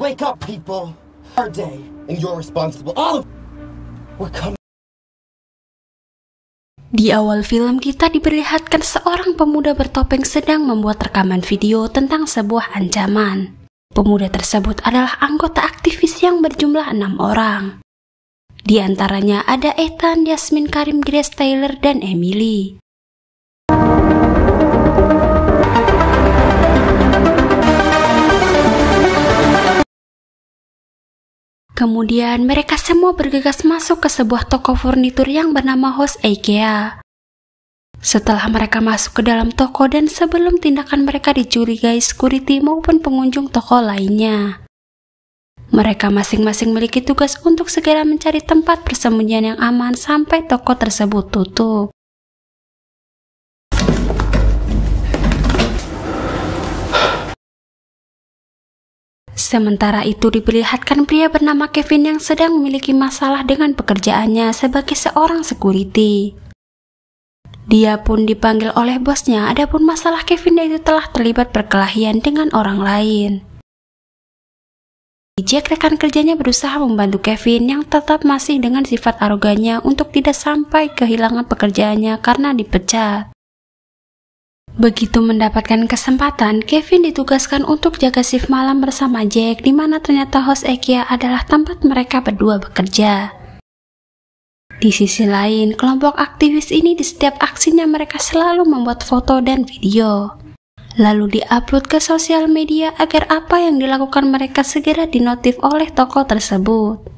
Wake up, people! Our day, and you're responsible. All of we're coming. Di awal film kita diperlihatkan seorang pemuda bertopeng sedang membuat rekaman video tentang sebuah ancaman. Pemuda tersebut adalah anggota aktivis yang berjumlah 6 orang. Di antaranya ada Ethan, Yasmin, Karim, Grace, Tyler, dan Emily. Kemudian mereka semua bergegas masuk ke sebuah toko furnitur yang bernama House IKEA. Setelah mereka masuk ke dalam toko dan sebelum tindakan mereka dicurigai security maupun pengunjung toko lainnya, mereka masing-masing memiliki tugas untuk segera mencari tempat persembunyian yang aman sampai toko tersebut tutup. Sementara itu diperlihatkan pria bernama Kevin yang sedang memiliki masalah dengan pekerjaannya sebagai seorang security. Dia pun dipanggil oleh bosnya, adapun masalah Kevin itu telah terlibat perkelahian dengan orang lain. Jack, rekan kerjanya, berusaha membantu Kevin yang tetap masih dengan sifat arogannya untuk tidak sampai kehilangan pekerjaannya karena dipecat. Begitu mendapatkan kesempatan, Kevin ditugaskan untuk jaga shift malam bersama Jack, di mana ternyata House IKEA adalah tempat mereka berdua bekerja. Di sisi lain, kelompok aktivis ini di setiap aksinya mereka selalu membuat foto dan video, lalu diupload ke sosial media agar apa yang dilakukan mereka segera dinotif oleh toko tersebut.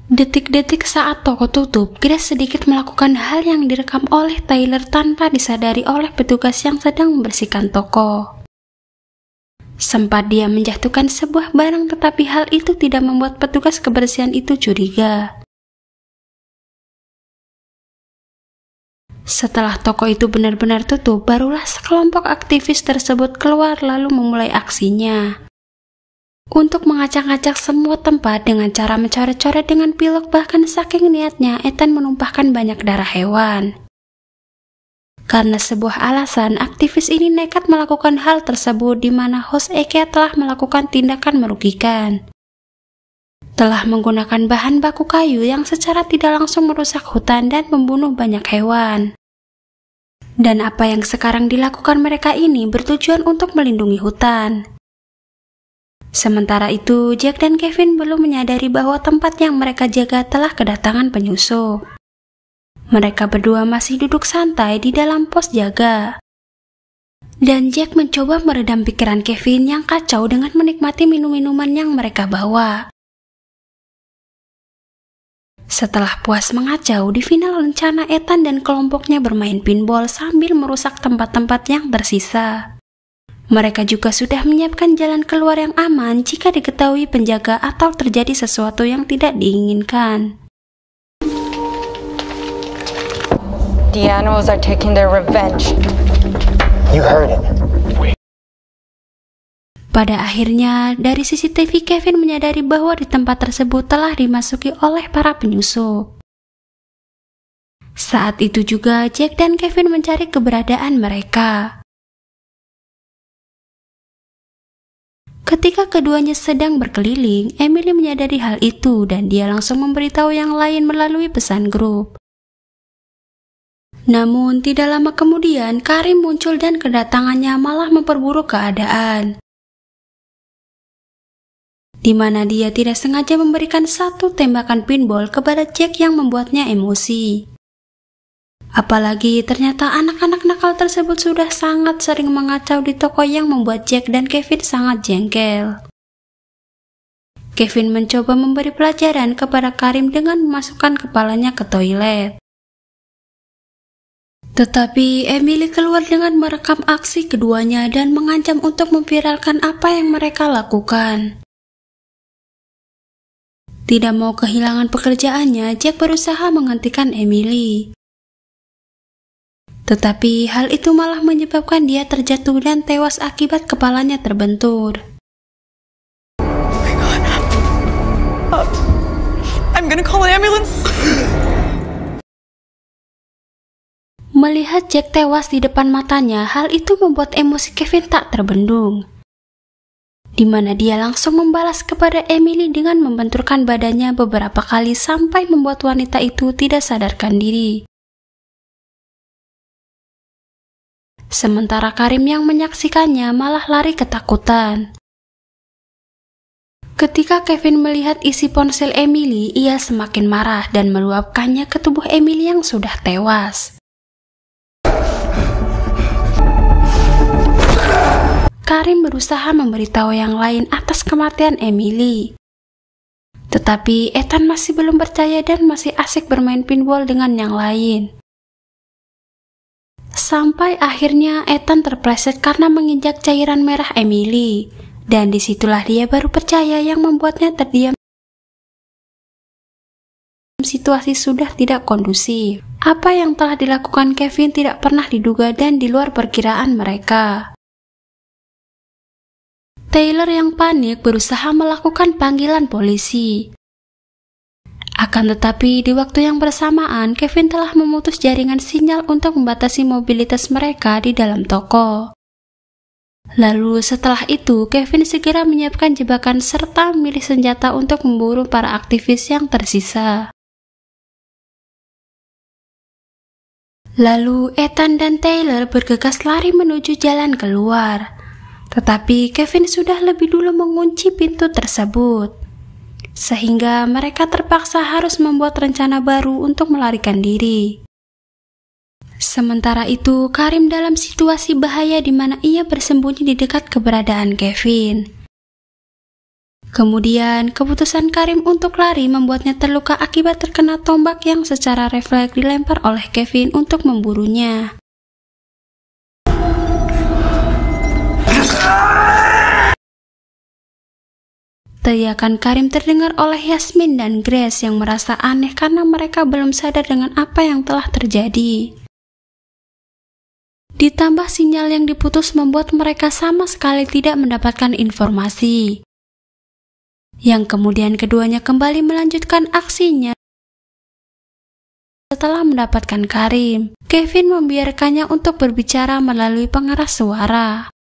Detik-detik saat toko tutup, Grace sedikit melakukan hal yang direkam oleh Tyler tanpa disadari oleh petugas yang sedang membersihkan toko. Sempat dia menjatuhkan sebuah barang, tetapi hal itu tidak membuat petugas kebersihan itu curiga. Setelah toko itu benar-benar tutup, barulah sekelompok aktivis tersebut keluar lalu memulai aksinya untuk mengacak-acak semua tempat dengan cara mencoret-coret dengan pilok. Bahkan saking niatnya, Ethan menumpahkan banyak darah hewan. Karena sebuah alasan, aktivis ini nekat melakukan hal tersebut, di mana House IKEA telah melakukan tindakan merugikan. Telah menggunakan bahan baku kayu yang secara tidak langsung merusak hutan dan membunuh banyak hewan. Dan apa yang sekarang dilakukan mereka ini bertujuan untuk melindungi hutan. Sementara itu, Jack dan Kevin belum menyadari bahwa tempat yang mereka jaga telah kedatangan penyusup. Mereka berdua masih duduk santai di dalam pos jaga. Dan Jack mencoba meredam pikiran Kevin yang kacau dengan menikmati minum-minuman yang mereka bawa. Setelah puas mengacau, di final rencana Ethan dan kelompoknya bermain pinball sambil merusak tempat-tempat yang tersisa. Mereka juga sudah menyiapkan jalan keluar yang aman jika diketahui penjaga atau terjadi sesuatu yang tidak diinginkan. The animals are taking their revenge. You heard it. Pada akhirnya, dari CCTV Kevin menyadari bahwa di tempat tersebut telah dimasuki oleh para penyusup. Saat itu juga Jack dan Kevin mencari keberadaan mereka. Ketika keduanya sedang berkeliling, Emily menyadari hal itu dan dia langsung memberitahu yang lain melalui pesan grup. Namun tidak lama kemudian Karim muncul dan kedatangannya malah memperburuk keadaan, di mana dia tidak sengaja memberikan satu tembakan pinball kepada Jack yang membuatnya emosi. Apalagi ternyata anak-anak nakal tersebut sudah sangat sering mengacau di toko yang membuat Jack dan Kevin sangat jengkel. Kevin mencoba memberi pelajaran kepada Karim dengan memasukkan kepalanya ke toilet. Tetapi Emily keluar dengan merekam aksi keduanya dan mengancam untuk memviralkan apa yang mereka lakukan. Tidak mau kehilangan pekerjaannya, Jack berusaha menghentikan Emily. Tetapi hal itu malah menyebabkan dia terjatuh dan tewas akibat kepalanya terbentur. I'm gonna call an ambulance. Melihat Jack tewas di depan matanya, hal itu membuat emosi Kevin tak terbendung. di mana dia langsung membalas kepada Emily dengan membenturkan badannya beberapa kali sampai membuat wanita itu tidak sadarkan diri. Sementara Karim yang menyaksikannya malah lari ketakutan. Ketika Kevin melihat isi ponsel Emily, ia semakin marah dan meluapkannya ke tubuh Emily yang sudah tewas. Karim berusaha memberitahu yang lain atas kematian Emily. Tetapi Ethan masih belum percaya dan masih asik bermain pinball dengan yang lain. Sampai akhirnya Ethan terpleset karena menginjak cairan merah Emily. Dan disitulah dia baru percaya yang membuatnya terdiam. Situasi sudah tidak kondusif. Apa yang telah dilakukan Kevin tidak pernah diduga dan di luar perkiraan mereka. Taylor yang panik berusaha melakukan panggilan polisi. Akan tetapi di waktu yang bersamaan, Kevin telah memutus jaringan sinyal untuk membatasi mobilitas mereka di dalam toko. Lalu setelah itu, Kevin segera menyiapkan jebakan serta memilih senjata untuk memburu para aktivis yang tersisa. Lalu Ethan dan Taylor bergegas lari menuju jalan keluar. Tetapi Kevin sudah lebih dulu mengunci pintu tersebut. Sehingga mereka terpaksa harus membuat rencana baru untuk melarikan diri. Sementara itu, Karim dalam situasi bahaya di mana ia bersembunyi di dekat keberadaan Kevin. Kemudian, keputusan Karim untuk lari membuatnya terluka akibat terkena tombak yang secara refleks dilempar oleh Kevin untuk memburunya. Teriakan Karim terdengar oleh Yasmin dan Grace yang merasa aneh karena mereka belum sadar dengan apa yang telah terjadi. Ditambah sinyal yang diputus membuat mereka sama sekali tidak mendapatkan informasi. Yang kemudian keduanya kembali melanjutkan aksinya. Setelah mendapatkan Karim, Kevin membiarkannya untuk berbicara melalui pengeras suara.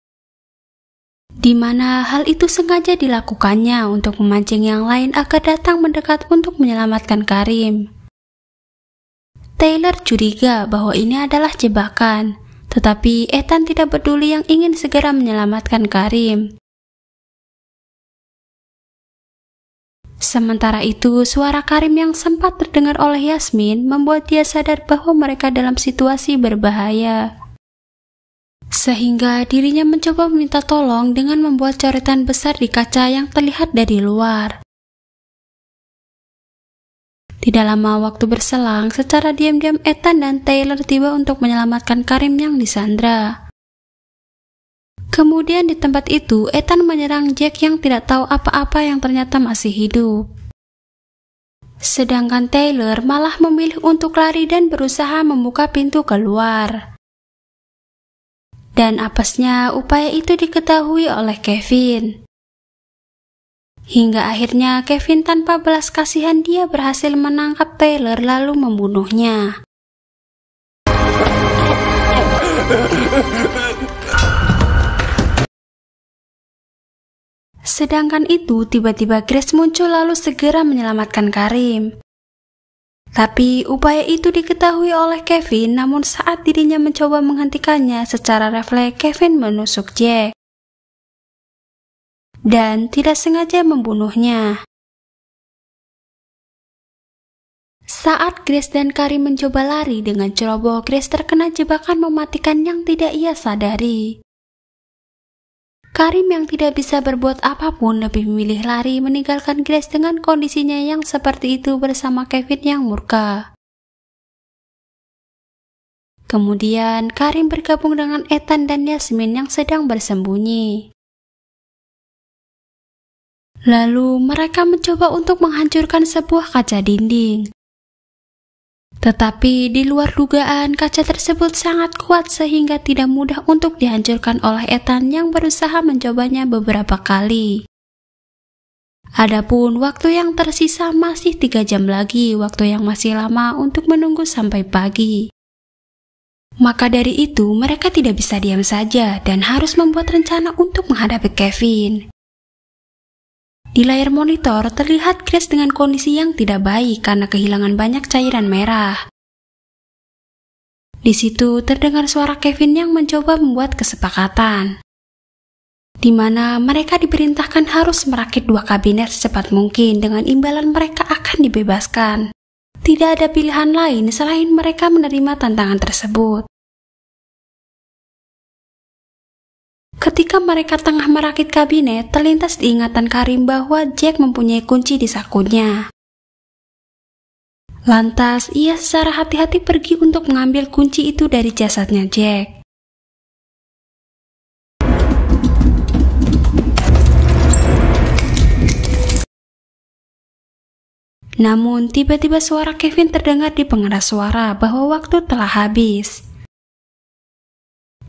Di mana hal itu sengaja dilakukannya untuk memancing yang lain agar datang mendekat untuk menyelamatkan Karim. Taylor curiga bahwa ini adalah jebakan. Tetapi Ethan tidak peduli yang ingin segera menyelamatkan Karim. Sementara itu, suara Karim yang sempat terdengar oleh Yasmin membuat dia sadar bahwa mereka dalam situasi berbahaya. Sehingga dirinya mencoba meminta tolong dengan membuat coretan besar di kaca yang terlihat dari luar. Tidak lama waktu berselang, secara diam-diam Ethan dan Taylor tiba untuk menyelamatkan Karim yang disandra. Kemudian di tempat itu, Ethan menyerang Jack yang tidak tahu apa-apa yang ternyata masih hidup. Sedangkan Taylor malah memilih untuk lari dan berusaha membuka pintu keluar. Dan apesnya upaya itu diketahui oleh Kevin. Hingga akhirnya Kevin tanpa belas kasihan dia berhasil menangkap Taylor lalu membunuhnya. Sedangkan itu tiba-tiba Grace muncul lalu segera menyelamatkan Karim. Tapi upaya itu diketahui oleh Kevin, namun saat dirinya mencoba menghentikannya secara refleks Kevin menusuk Jack. Dan tidak sengaja membunuhnya. Saat Grace dan Karim mencoba lari dengan ceroboh, Grace terkena jebakan mematikan yang tidak ia sadari. Karim yang tidak bisa berbuat apapun lebih memilih lari meninggalkan Grace dengan kondisinya yang seperti itu bersama Kevin yang murka. Kemudian Karim bergabung dengan Ethan dan Yasmin yang sedang bersembunyi. Lalu mereka mencoba untuk menghancurkan sebuah kaca dinding. Tetapi di luar dugaan, kaca tersebut sangat kuat sehingga tidak mudah untuk dihancurkan oleh Ethan yang berusaha mencobanya beberapa kali. Adapun waktu yang tersisa masih 3 jam lagi, waktu yang masih lama untuk menunggu sampai pagi. Maka dari itu, mereka tidak bisa diam saja dan harus membuat rencana untuk menghadapi Kevin. Di layar monitor terlihat Grace dengan kondisi yang tidak baik karena kehilangan banyak cairan merah. Di situ terdengar suara Kevin yang mencoba membuat kesepakatan, di mana mereka diperintahkan harus merakit 2 kabinet secepat mungkin dengan imbalan mereka akan dibebaskan. Tidak ada pilihan lain selain mereka menerima tantangan tersebut. Ketika mereka tengah merakit kabinet, terlintas diingatan Karim bahwa Jack mempunyai kunci di sakunya. Lantas, ia secara hati-hati pergi untuk mengambil kunci itu dari jasadnya Jack. Namun, tiba-tiba suara Kevin terdengar di pengeras suara bahwa waktu telah habis.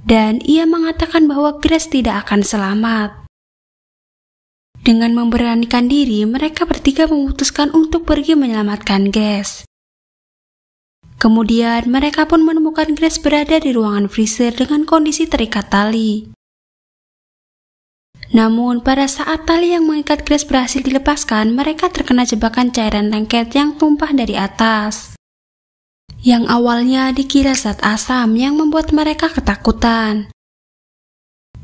Dan ia mengatakan bahwa Grace tidak akan selamat. Dengan memberanikan diri, mereka bertiga memutuskan untuk pergi menyelamatkan Grace. Kemudian, mereka pun menemukan Grace berada di ruangan freezer dengan kondisi terikat tali. Namun, pada saat tali yang mengikat Grace berhasil dilepaskan, mereka terkena jebakan cairan lengket yang tumpah dari atas. Yang awalnya dikira zat asam yang membuat mereka ketakutan.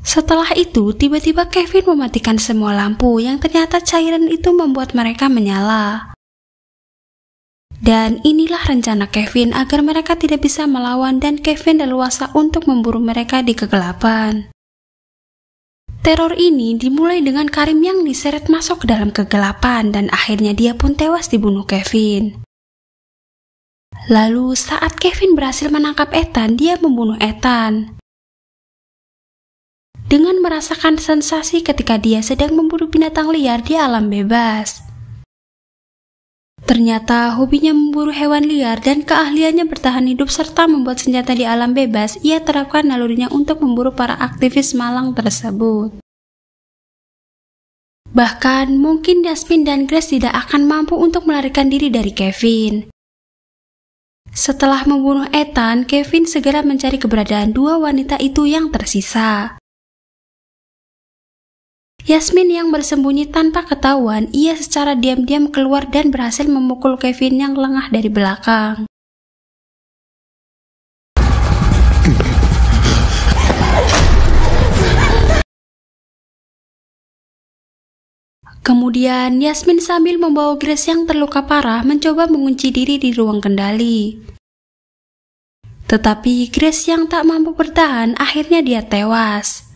Setelah itu, tiba-tiba Kevin mematikan semua lampu yang ternyata cairan itu membuat mereka menyala. Dan inilah rencana Kevin agar mereka tidak bisa melawan dan Kevin leluasa untuk memburu mereka di kegelapan. Teror ini dimulai dengan Karim yang diseret masuk ke dalam kegelapan dan akhirnya dia pun tewas dibunuh Kevin. Lalu saat Kevin berhasil menangkap Ethan, dia membunuh Ethan. Dengan merasakan sensasi ketika dia sedang memburu binatang liar di alam bebas. Ternyata hobinya memburu hewan liar dan keahliannya bertahan hidup serta membuat senjata di alam bebas, ia terapkan nalurinya untuk memburu para aktivis malang tersebut. Bahkan mungkin Yasmin dan Grace tidak akan mampu untuk melarikan diri dari Kevin. Setelah membunuh Ethan, Kevin segera mencari keberadaan 2 wanita itu yang tersisa. Yasmin yang bersembunyi tanpa ketahuan, ia secara diam-diam keluar dan berhasil memukul Kevin yang lengah dari belakang. Kemudian, Yasmin sambil membawa Grace yang terluka parah mencoba mengunci diri di ruang kendali. Tetapi Grace yang tak mampu bertahan, akhirnya dia tewas.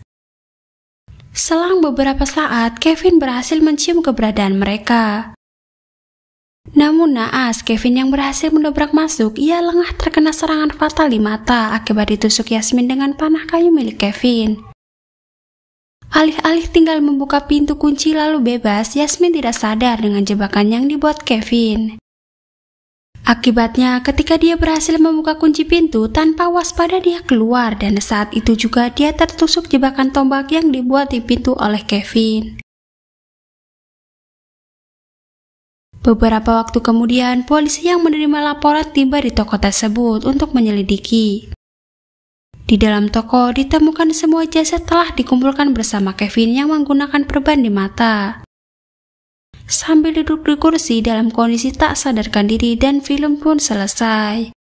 Selang beberapa saat, Kevin berhasil mencium keberadaan mereka. Namun naas, Kevin yang berhasil mendobrak masuk, ia lengah terkena serangan fatal di mata akibat ditusuk Yasmin dengan panah kayu milik Kevin. Alih-alih tinggal membuka pintu kunci lalu bebas, Yasmin tidak sadar dengan jebakan yang dibuat Kevin. Akibatnya, ketika dia berhasil membuka kunci pintu, tanpa waspada dia keluar dan saat itu juga dia tertusuk jebakan tombak yang dibuat di pintu oleh Kevin. Beberapa waktu kemudian, polisi yang menerima laporan tiba di toko tersebut untuk menyelidiki. Di dalam toko ditemukan semua jasad telah dikumpulkan bersama Kevin yang menggunakan perban di mata. Sambil duduk di kursi dalam kondisi tak sadarkan diri dan film pun selesai.